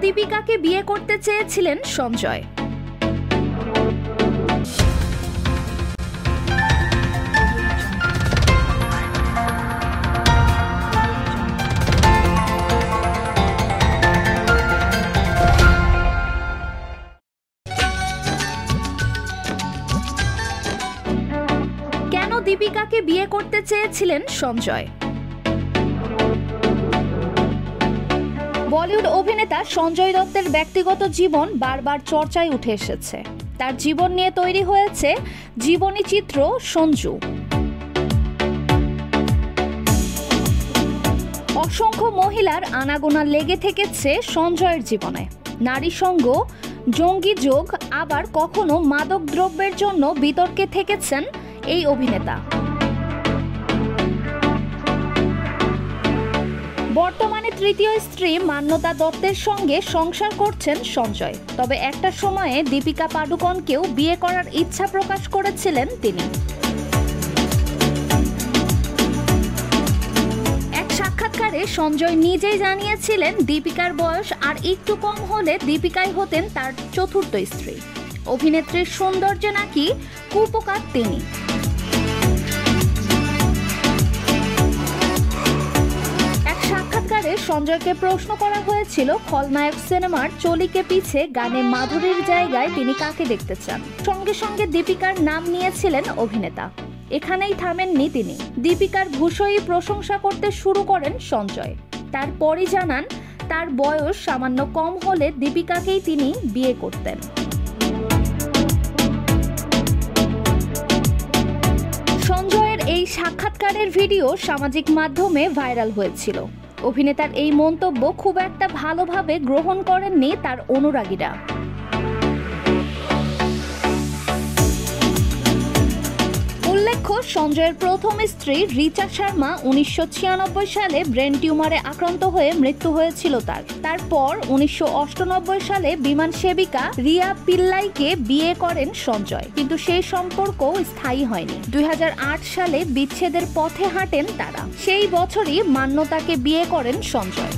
দীপিকাকে বিয়ে করতে চেয়েছিলেন সঞ্জয়? কেন দীপিকাকে বিয়ে করতে চেয়েছিলেন সঞ্জয়? বলিউড অভিনেতা সঞ্জয় দত্তের ব্যক্তিগত জীবন বারবার চর্চায় উঠে এসেছে। তার জীবন নিয়ে তৈরি হয়েছে জীবনী চিত্র সঞ্জু। অসংখ্য মহিলার আনাগোনা লেগে থেকেছে সঞ্জয়ের জীবনে। নারী সঙ্গ, জঙ্গি যোগ, আবার কখনো মাদক দ্রব্যের জন্য বিতর্কে থেকেছেন এই অভিনেতা। বর্তমানে তৃতীয় স্ত্রী মান্যতা দত্তের সঙ্গে সংসার করছেন সঞ্জয়। তবে একটা সময়ে দীপিকা পাডুকোনকেও বিয়ে করার ইচ্ছা প্রকাশ করেছিলেন তিনি। এক সাক্ষাৎকারে সঞ্জয় নিজেই জানিয়েছিলেন দীপিকার বয়স আর একটু কম হলে দীপিকাই হতেন তার চতুর্থ স্ত্রী। অভিনেত্রীর সৌন্দর্যে নাকি কুপোকাত তিনি। সঞ্জয়কে প্রশ্ন করা হয়েছিল খলনায়ক সিনেমার চলিকে পিছে গানে মাধুরীর জায়গায় তিনি কাকে দেখতে চান। সঙ্গে সঙ্গে দীপিকার নাম নিয়েছিলেন অভিনেতা। এখানেই থামেননি তিনি। দীপিকার ভূষয়ী প্রশংসা করতে শুরু করেন সঞ্জয়। তারপরই জানান তার বয়স সামান্য কম হলে দীপিকাকেই তিনি বিয়ে করতেন। সঞ্জয়ের এই সাক্ষাৎকারের ভিডিও সামাজিক মাধ্যমে ভাইরাল হয়েছিল। অভিনেতার এই মন্তব্য খুব একটা ভালোভাবে গ্রহণ করেননি তার অনুরাগীরা। উল্লেখ্য, সঞ্জয়ের প্রথম স্ত্রী রিচা শর্মা 1996 সালে ব্রেন টিউমারে আক্রান্ত হয়ে মৃত্যু হয়েছিল তার। তারপর 1998 সালে বিমান সেবিকা রিয়া পিল্লাইকে বিয়ে করেন সঞ্জয়, কিন্তু সেই সম্পর্ক স্থায়ী হয়নি। 2008 সালে বিচ্ছেদের পথে হাঁটেন তারা। সেই বছরই মান্যতাকে বিয়ে করেন সঞ্জয়।